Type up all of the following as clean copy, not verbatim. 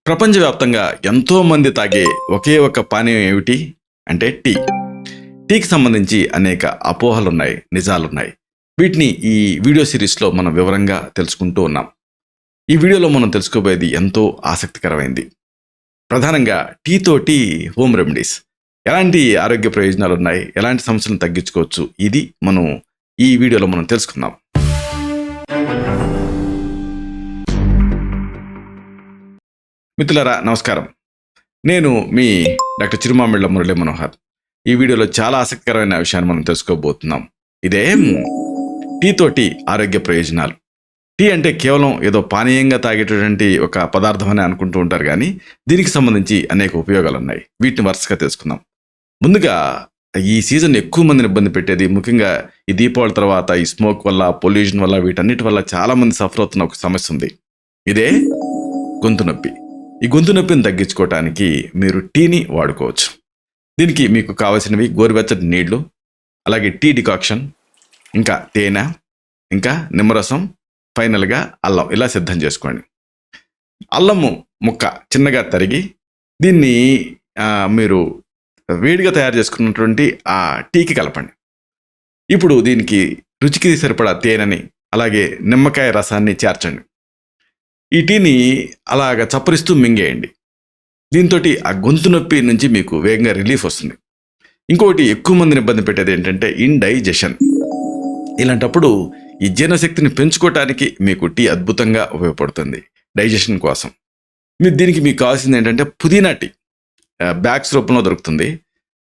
ప్రపంచవ్యాప్తంగా ఎంతో మంది తాగే ఒకే ఒక పానీయం ఏమిటి అంటే టీ. టీకి సంబంధించి అనేక అపోహలున్నాయి, నిజాలున్నాయి. వీటిని ఈ వీడియో సిరీస్లో మనం వివరంగా తెలుసుకుంటూ ఉన్నాం. ఈ వీడియోలో మనం తెలుసుకోబోయేది ఎంతో ఆసక్తికరమైంది. ప్రధానంగా టీతోటి హోమ్ రెమెడీస్, ఎలాంటి ఆరోగ్య ప్రయోజనాలు ఉన్నాయి, ఎలాంటి సమస్యలను తగ్గించుకోవచ్చు, ఇది మనం ఈ వీడియోలో మనం తెలుసుకుందాం. మిత్రులారా నమస్కారం, నేను మీ డాక్టర్ చిరుమామిళ్ళ మనోహర్. ఈ వీడియోలో చాలా ఆసక్తికరమైన విషయాన్ని మనం తెలుసుకోబోతున్నాం. ఇదే టీతోటి ఆరోగ్య ప్రయోజనాలు. టీ అంటే కేవలం ఏదో పానీయంగా తాగేటటువంటి ఒక పదార్థం అని అనుకుంటూ ఉంటారు, కానీ దీనికి సంబంధించి అనేక ఉపయోగాలు ఉన్నాయి. వీటిని వరుసగా తెలుసుకుందాం. ముందుగా ఈ సీజన్ ఎక్కువ మందిని ఇబ్బంది పెట్టేది, ముఖ్యంగా ఈ దీపావళి తర్వాత ఈ స్మోక్ వల్ల, పొల్యూషన్ వల్ల, వీటన్నిటి వల్ల చాలా మంది సఫర్ అవుతున్న ఒక సమస్య ఉంది. ఇదే గొంతు నొప్పి. ఈ గొంతు నొప్పిని తగ్గించుకోవటానికి మీరు టీని వాడుకోవచ్చు. దీనికి మీకు కావాల్సినవి గోరువెచ్చటి నీళ్లు, అలాగే టీ డికాక్షన్, ఇంకా తేనె, ఇంకా నిమ్మరసం, ఫైనల్గా అల్లం. ఇలా సిద్ధం చేసుకోండి. అల్లము ముక్క చిన్నగా తరిగి దీన్ని మీరు వేడిగా తయారు చేసుకున్నటువంటి ఆ టీకి కలపండి. ఇప్పుడు దీనికి రుచికి సరిపడా తేనెని, అలాగే నిమ్మకాయ రసాన్ని చేర్చండి. ఈ టీని అలాగ చప్పరిస్తూ మింగేయండి. దీంతో ఆ గొంతు నొప్పి నుంచి మీకు వేగంగా రిలీఫ్ వస్తుంది. ఇంకొకటి ఎక్కువ మందిని ఇబ్బంది పెట్టేది ఏంటంటే ఇండైజెషన్. ఇలాంటప్పుడు ఈ జీర్ణశక్తిని పెంచుకోవటానికి మీకు టీ అద్భుతంగా ఉపయోగపడుతుంది డైజెషన్ కోసం. దీనికి మీకు కావాల్సింది ఏంటంటే పుదీనా టీ. బ్యాగ్స్ రూపంలో దొరుకుతుంది.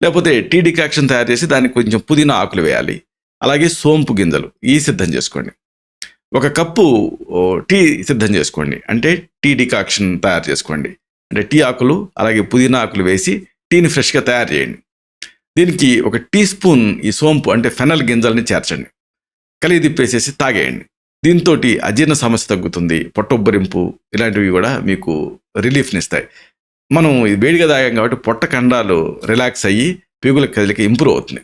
లేకపోతే టీ డికాక్షన్ తయారు చేసి దానికి కొంచెం పుదీనా ఆకులు వేయాలి. అలాగే సోంపు గింజలు ఈ సిద్ధం చేసుకోండి. ఒక కప్పు టీ సిద్ధం చేసుకోండి, అంటే టీ డికాక్షన్ తయారు చేసుకోండి. అంటే టీ ఆకులు అలాగే పుదీనా ఆకులు వేసి టీని ఫ్రెష్గా తయారు చేయండి. దీనికి ఒక టీ స్పూన్ ఈ సోంపు అంటే ఫెనల్ గింజల్ని చేర్చండి. కలిగి తిప్పేసేసి తాగేయండి. దీంతో అజీర్ణ సమస్య తగ్గుతుంది, పొట్టొబ్బరింపు ఇలాంటివి కూడా మీకు రిలీఫ్ని ఇస్తాయి. మనం వేడిగా తాగాం కాబట్టి పొట్ట కండాలు రిలాక్స్ అయ్యి పీగుల కదలిక ఇంప్రూవ్ అవుతుంది.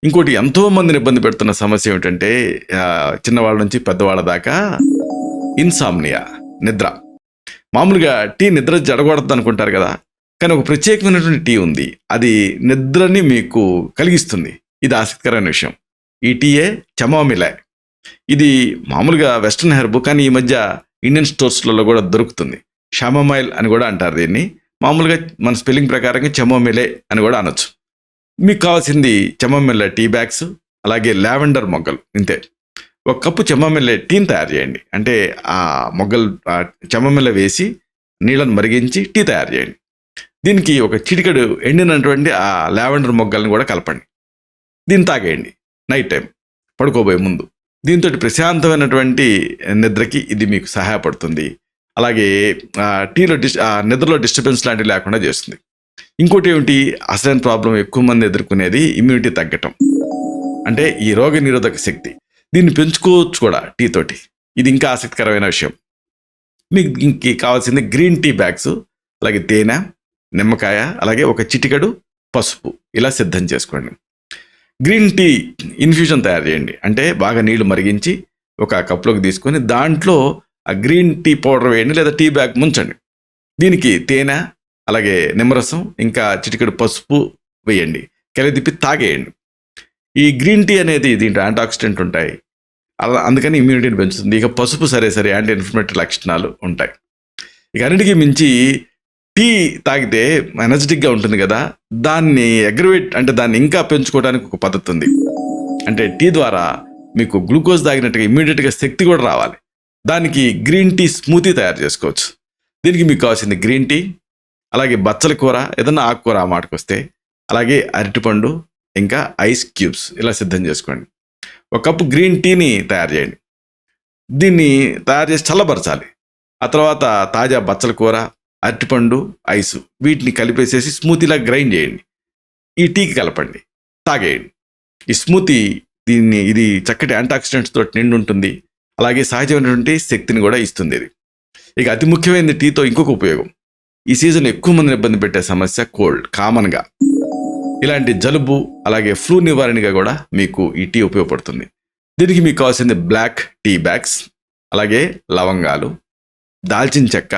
ఇంకోటి ఎంతో మందిని ఇబ్బంది పెడుతున్న సమస్య ఏమిటంటే చిన్నవాళ్ళ నుంచి పెద్దవాళ్ళ దాకా ఇన్సామ్నియా, నిద్ర. మామూలుగా టీ నిద్ర జడగొడద్దు అనుకుంటారు కదా, కానీ ఒక ప్రత్యేకమైనటువంటి టీ ఉంది, అది నిద్రని మీకు కలిగిస్తుంది. ఇది ఆసక్తికరమైన విషయం. ఈ టీయే చెమోమిలే. ఇది మామూలుగా వెస్ట్రన్ హెర్బ్, కానీ ఈ మధ్య ఇండియన్ స్టోర్స్లలో కూడా దొరుకుతుంది. షామమైల్ అని కూడా అంటారు దీన్ని. మామూలుగా మన స్పెల్లింగ్ ప్రకారంగా చెమోమిలే అని కూడా అనొచ్చు. మీకు కావాల్సింది చెమోమిల్ల టీ బ్యాగ్స్, అలాగే లావెండర్ మొగ్గలు. ఇంతే. ఒక కప్పు చెమోమిల్ల టీని తయారు చేయండి. అంటే ఆ మొగ్గలు చెమోమిల్ల వేసి నీళ్ళను మరిగించి టీ తయారు చేయండి. దీనికి ఒక చిటికెడు ఎండినటువంటి ఆ లావెండర్ మొగ్గలను కూడా కలపండి. దీన్ని తాగేయండి నైట్ టైం పడుకోబోయే ముందు. దీంతో ప్రశాంతమైనటువంటి నిద్రకి ఇది మీకు సహాయపడుతుంది. అలాగే టీలో నిద్రలో డిస్టర్బెన్స్ లాంటివి లేకుండా చేస్తుంది. ఇంకోటి ఏమిటి, అసలైన ప్రాబ్లం ఎక్కువ మంది ఎదుర్కొనేది ఇమ్యూనిటీ తగ్గటం, అంటే ఈ రోగ నిరోధక శక్తి. దీన్ని పెంచుకోవచ్చు కూడా టీతోటి. ఇది ఇంకా ఆసక్తికరమైన విషయం. మీకు ఇంక కావాల్సింది గ్రీన్ టీ బ్యాగ్స్, అలాగే తేనె, నిమ్మకాయ, అలాగే ఒక చిటికెడు పసుపు. ఇలా సిద్ధం చేసుకోండి. గ్రీన్ టీ ఇన్ఫ్యూజన్ తయారు చేయండి. అంటే బాగా నీళ్లు మరిగించి ఒక కప్లోకి తీసుకొని దాంట్లో ఆ గ్రీన్ టీ పౌడర్ వేయండి, లేదా టీ బ్యాగ్ ముంచండి. దీనికి తేనె, అలాగే నిమ్మరసం, ఇంకా చిటికెడు పసుపు వేయండి. కలిపి తాగేయండి. ఈ గ్రీన్ టీ అనేది దీంట్లో యాంటీఆక్సిడెంట్ ఉంటాయి, అందుకని ఇమ్యూనిటీని పెంచుతుంది. ఇక పసుపు సరే యాంటీ ఇన్ఫ్లమేటరీ లక్షణాలు ఉంటాయి. ఇక అన్నిటికీ మించి టీ తాగితే ఎనర్జెటిక్గా ఉంటుంది కదా, దాన్ని అగ్రివేట్ అంటే దాన్ని ఇంకా పెంచుకోవడానికి ఒక పద్ధతి ఉంది. అంటే టీ ద్వారా మీకు గ్లూకోజ్ తాగినట్టుగా ఇమ్మీడియట్గా శక్తి కూడా రావాలి. దానికి గ్రీన్ టీ స్మూతీ తయారు చేసుకోవచ్చు. దీనికి మీకు కావాల్సింది గ్రీన్ టీ, అలాగే బచ్చల కూర, ఏదన్నా ఆకుకూర ఆ మాటకు వస్తే, అలాగే అరటిపండు, ఇంకా ఐస్ క్యూబ్స్. ఇలా సిద్ధం చేసుకోండి. ఒక కప్పు గ్రీన్ టీని తయారు చేయండి. దీన్ని తయారు చేసి చల్లబరచాలి. ఆ తర్వాత తాజా బచ్చల కూర, అరటిపండు, ఐసు వీటిని కలిపేసేసి స్మూతీలా గ్రైండ్ చేయండి. ఈ టీకి కలపండి, తాగేయండి. ఈ స్మూతీ ఇది చక్కటి యాంటీఆక్సిడెంట్స్ తోటి నిండి ఉంటుంది. అలాగే సహజమైనటువంటి శక్తిని కూడా ఇస్తుంది. ఇది ఇక అతి ముఖ్యమైనది టీతో ఇంకొక ఉపయోగం. ఈ సీజన్ ఎక్కువ మందిని ఇబ్బంది పెట్టే సమస్య కోల్డ్. కామన్గా ఇలాంటి జలుబు, అలాగే ఫ్లూ నివారణగా కూడా మీకు ఈ టీ ఉపయోగపడుతుంది. దీనికి మీకు కావాల్సింది బ్లాక్ టీ బ్యాగ్స్, అలాగే లవంగాలు, దాల్చిన చెక్క,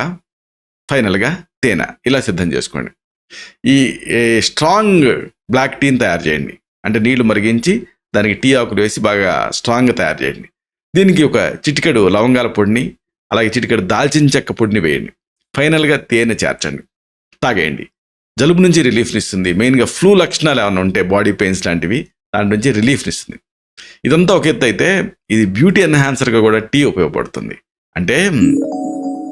ఫైనల్గా తేనె ఇలా సిద్ధం చేసుకోండి. ఈ స్ట్రాంగ్ బ్లాక్ టీని తయారు చేయండి. అంటే నీళ్లు మరిగించి దానికి టీ ఆకులు వేసి బాగా స్ట్రాంగ్గా తయారు చేయండి. దీనికి ఒక చిటికెడు లవంగాల పొడిని, అలాగే చిటికెడు దాల్చిన చెక్క పొడిని వేయండి. ఫైనల్గా తేనె చేర్చండి, తాగేయండి. జలుబు నుంచి రిలీఫ్ని ఇస్తుంది. మెయిన్గా ఫ్లూ లక్షణాలు ఏమైనా ఉంటే బాడీ పెయిన్స్ లాంటివి దాని నుంచి రిలీఫ్ని ఇస్తుంది. ఇదంతా ఒక ఎత్తు అయితే ఇది బ్యూటీ ఎన్హాన్సర్గా కూడా టీ ఉపయోగపడుతుంది. అంటే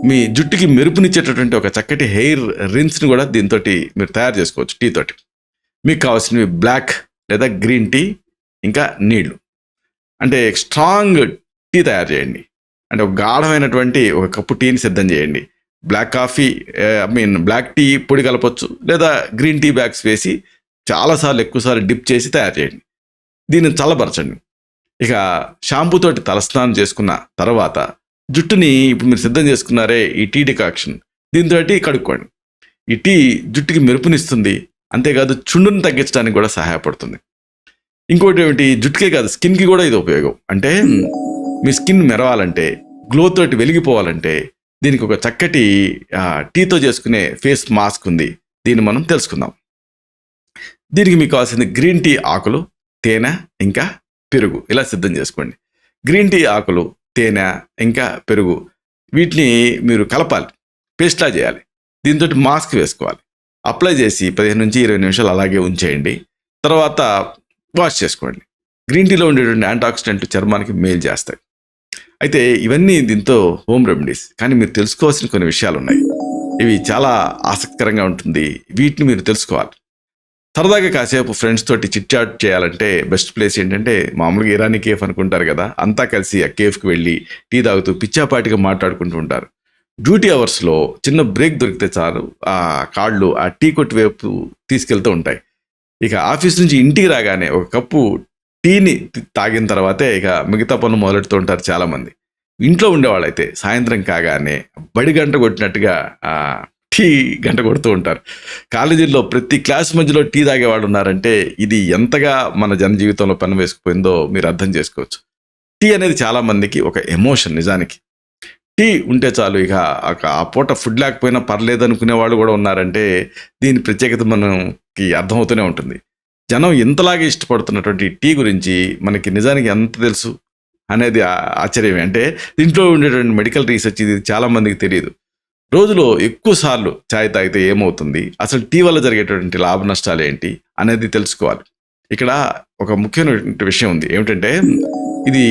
మీ జుట్టుకి మెరుపునిచ్చేటటువంటి ఒక చక్కటి హెయిర్ రిన్స్ని కూడా దీంతో మీరు తయారు చేసుకోవచ్చు టీ తోటి. మీకు కావాల్సినవి బ్లాక్ లేదా గ్రీన్ టీ, ఇంకా నీళ్లు. అంటే స్ట్రాంగ్ టీ తయారు చేయండి. అంటే ఒక గాఢమైనటువంటి ఒక కప్పు టీని సిద్ధం చేయండి. బ్లాక్ కాఫీ బ్లాక్ టీ పొడి కలపచ్చు, లేదా గ్రీన్ టీ బ్యాగ్స్ వేసి చాలాసార్లు ఎక్కువసార్లు డిప్ చేసి తయారు చేయండి. దీన్ని చల్లబరచండి. ఇక షాంపూ తోటి తలస్నానం చేసుకున్న తర్వాత జుట్టుని ఇప్పుడు మీరు సిద్ధం చేసుకున్నారే ఈ టీ డికాక్షన్, దీంతో కడుక్కోండి. ఈ టీ జుట్టుకి మెరుపునిస్తుంది, అంతేకాదు చుండుని తగ్గించడానికి కూడా సహాయపడుతుంది. ఇంకోటి ఏమిటి, జుట్టుకే కాదు స్కిన్కి కూడా ఇది ఉపయోగం. అంటే మీ స్కిన్ మెరవాలంటే, గ్లో తోటి వెలిగిపోవాలంటే దీనికి ఒక చక్కటి టీతో చేసుకునే ఫేస్ మాస్క్ ఉంది. దీన్ని మనం తెలుసుకుందాం. దీనికి మీకు కావాల్సింది గ్రీన్ టీ ఆకులు, తేనె, ఇంకా పెరుగు. ఇలా సిద్ధం చేసుకోండి. గ్రీన్ టీ ఆకులు, తేనె, ఇంకా పెరుగు వీటిని మీరు కలపాలి, పేస్ట్లా చేయాలి. దీంతో మాస్క్ వేసుకోవాలి. అప్లై చేసి 15 నుంచి 20 నిమిషాలు అలాగే ఉంచేయండి. తర్వాత వాష్ చేసుకోండి. గ్రీన్ టీలో ఉండేటువంటి యాంటీఆక్సిడెంట్లు చర్మానికి మేలు చేస్తాయి. అయితే ఇవన్నీ దీంతో హోమ్ రెమెడీస్, కానీ మీరు తెలుసుకోవాల్సిన కొన్ని విషయాలు ఉన్నాయి. ఇవి చాలా ఆసక్తికరంగా ఉంటుంది. వీటిని మీరు తెలుసుకోవాలి. సరదాగా కాసేపు ఫ్రెండ్స్ తోటి చిట్ చాట్ చేయాలంటే బెస్ట్ ప్లేస్ ఏంటంటే, మామూలుగా ఇరానీ కేఫ్ అనుకుంటారు కదా, అంతా కలిసి ఆ కేఫ్కి వెళ్ళి టీ తాగుతూ పిచ్చాపాటిగా మాట్లాడుకుంటూ ఉంటారు. డ్యూటీ అవర్స్లో చిన్న బ్రేక్ దొరికితే చాలు ఆ కాళ్ళు ఆ టీ కొట్టు వైపు తీసుకెళ్తూ ఉంటాయి. ఇక ఆఫీస్ నుంచి ఇంటికి రాగానే ఒక కప్పు టీని తాగిన తర్వాతే ఇక మిగతా పనులు మొదలెడుతూ ఉంటారు చాలామంది. ఇంట్లో ఉండేవాళ్ళైతే సాయంత్రం కాగానే బడి గంట కొట్టినట్టుగా టీ గంట కొడుతూ ఉంటారు. కాలేజీల్లో ప్రతి క్లాస్ మధ్యలో టీ తాగేవాళ్ళు ఉన్నారంటే ఇది ఎంతగా మన జనజీవితంలో పని వేసుకుపోయిందో మీరు అర్థం చేసుకోవచ్చు. టీ అనేది చాలామందికి ఒక ఎమోషన్. నిజానికి టీ ఉంటే చాలు, ఇక ఆ పూట ఫుడ్ లేకపోయినా పర్లేదు అనుకునే వాళ్ళు కూడా ఉన్నారంటే దీని ప్రత్యేకత మనకి అర్థమవుతూనే ఉంటుంది. జనం ఇంతలాగే ఇష్టపడుతున్నటువంటి టీ గురించి మనకి నిజానికి ఎంత తెలుసు అనేది ఆశ్చర్యమే. అంటే దీంట్లో ఉండేటువంటి మెడికల్ రీసెర్చ్ ఇది చాలామందికి తెలియదు. రోజులో ఎక్కువ సార్లు ఛాయ్ తాగితే ఏమవుతుంది, అసలు టీ వల్ల జరిగేటువంటి లాభ నష్టాలు ఏంటి అనేది తెలుసుకోవాలి. ఇక్కడ ఒక ముఖ్యమైన విషయం ఉంది. ఏమిటంటే ఇది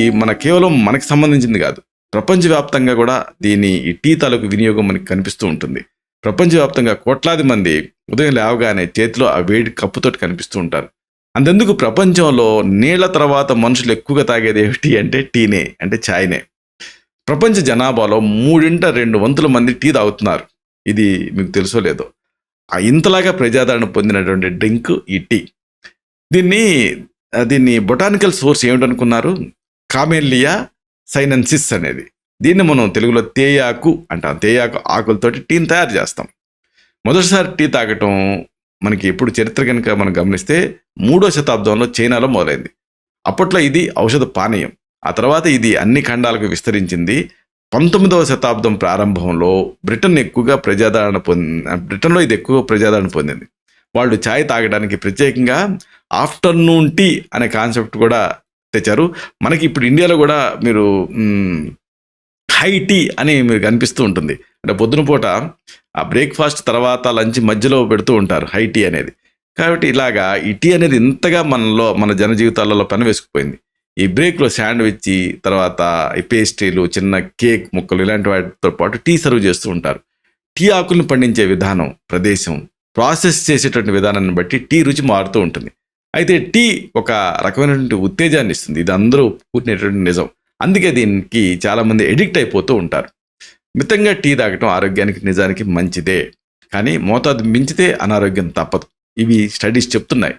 కేవలం మనకి సంబంధించింది కాదు, ప్రపంచవ్యాప్తంగా కూడా ఈ టీ తాలూకు వినియోగం మనకి కనిపిస్తూ ఉంటుంది. ప్రపంచవ్యాప్తంగా కోట్లాది మంది ఉదయం లేవగానే చేతిలో ఆ వేడి కప్పుతోటి కనిపిస్తూ ఉంటారు. అంతెందుకు ప్రపంచంలో నీళ్ల తర్వాత మనుషులు ఎక్కువగా తాగేది ఏమిటి అంటే టీనే, అంటే ఛాయ్నే. ప్రపంచ జనాభాలో 3/2 మంది టీ తాగుతున్నారు. ఇది మీకు తెలుసో లేదో. ఇంతలాగా ప్రజాదరణ పొందినటువంటి డ్రింక్ ఈ టీ. దీన్ని బొటానికల్ సోర్స్ ఏమిటనుకున్నారు? కామెలియా సైనెన్సిస్ అనేది. దీన్ని మనం తెలుగులో తేయాకు అంటాం. తేయాకు ఆకులతోటి టీని తయారు చేస్తాం. మొదటిసారి టీ తాగటం మనకి ఎప్పుడు చరిత్ర కనుక మనం గమనిస్తే 3వ శతాబ్దంలో చైనాలో మొదలైంది. అప్పట్లో ఇది ఔషధ పానీయం. ఆ తర్వాత ఇది అన్ని ఖండాలకు విస్తరించింది. 19వ శతాబ్దం ప్రారంభంలో బ్రిటన్లో ఇది ఎక్కువగా ప్రజాదరణ పొందింది. వాళ్ళు ఛాయ్ తాగడానికి ప్రత్యేకంగా ఆఫ్టర్నూన్ టీ అనే కాన్సెప్ట్ కూడా తెచ్చారు. మనకి ఇప్పుడు ఇండియాలో కూడా మీరు హై టీ అని మీరు కనిపిస్తూ ఉంటుంది. అంటే పొద్దున పూట ఆ బ్రేక్ఫాస్ట్ తర్వాత లంచ్ మధ్యలో పెడుతూ ఉంటారు హై టీ అనేది. కాబట్టి ఇలాగా ఈ టీ అనేది ఇంతగా మన జన జీవితాలలో పని వేసుకుపోయింది. ఈ బ్రేక్లో శాండ్విచ్, తర్వాత ఈ పేస్ట్రీలు, చిన్న కేక్ ముక్కలు ఇలాంటి వాటితో పాటు టీ సర్వ్ చేస్తూ ఉంటారు. టీ ఆకులను పండించే విధానం, ప్రదేశం, ప్రాసెస్ చేసేటువంటి విధానాన్ని బట్టి టీ రుచి మారుతూ ఉంటుంది. అయితే టీ ఒక రకమైనటువంటి ఉత్తేజాన్ని ఇస్తుంది. ఇది అందరూ పూర్తినటువంటి నిజం. అందుకే దీనికి చాలామంది ఎడిక్ట్ అయిపోతూ ఉంటారు. మితంగా టీ తాగటం ఆరోగ్యానికి నిజానికి మంచిదే, కానీ మోతాదు మించితే అనారోగ్యం తప్పదు. ఇవి స్టడీస్ చెప్తున్నాయి.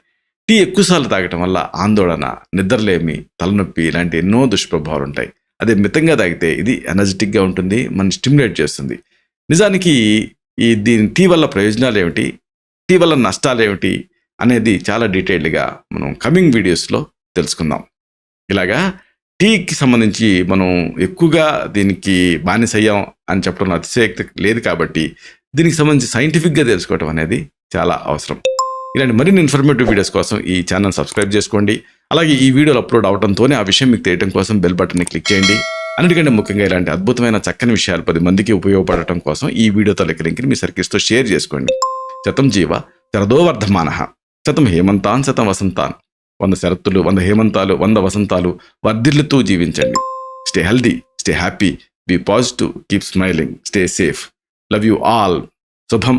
టీ ఎక్కువసార్లు తాగటం వల్ల ఆందోళన, నిద్రలేమి, తలనొప్పి ఇలాంటి ఎన్నో దుష్ప్రభావాలు ఉంటాయి. అదే మితంగా తాగితే ఇది ఎనర్జెటిక్గా ఉంటుంది, మనం స్టిమ్యులేట్ చేస్తుంది. నిజానికి టీ వల్ల ప్రయోజనాలు ఏమిటి, టీ వల్ల నష్టాలు ఏమిటి అనేది చాలా డీటెయిల్డ్గా మనం కమింగ్ వీడియోస్లో తెలుసుకుందాం. ఇలాగా టీకి సంబంధించి మనం ఎక్కువగా దీనికి బానిసయ్యాం అని చెప్పడంలో అతిశయోక్తి లేదు. కాబట్టి దీనికి సంబంధించి సైంటిఫిక్గా తెలుసుకోవటం అనేది చాలా అవసరం. ఇలాంటి మరిన్ని ఇన్ఫర్మేటివ్ వీడియోస్ కోసం ఈ ఛానల్ సబ్స్క్రైబ్ చేసుకోండి. అలాగే ఈ వీడియోలు అప్లోడ్ అవడంతోనే ఆ విషయం మీకు తెలియడం కోసం బెల్ బటన్ని క్లిక్ చేయండి. అన్నిటికంటే ముఖ్యంగా ఇలాంటి అద్భుతమైన చక్కని విషయాలు 10 మందికి ఉపయోగపడటం కోసం ఈ వీడియో తలకి లింక్ని మీ సర్కిల్స్తో షేర్ చేసుకోండి. శతం జీవ శరదో వర్ధమానః, శతం హేమంతాన్ శతం వసంతాన్. 100 శరత్తులు, 100 హేమంతాలు, 100 వసంతాలు వర్ధిల్లుతూ జీవించండి. Stay healthy, stay happy, be positive, keep smiling, stay safe. Love you all. శుభం.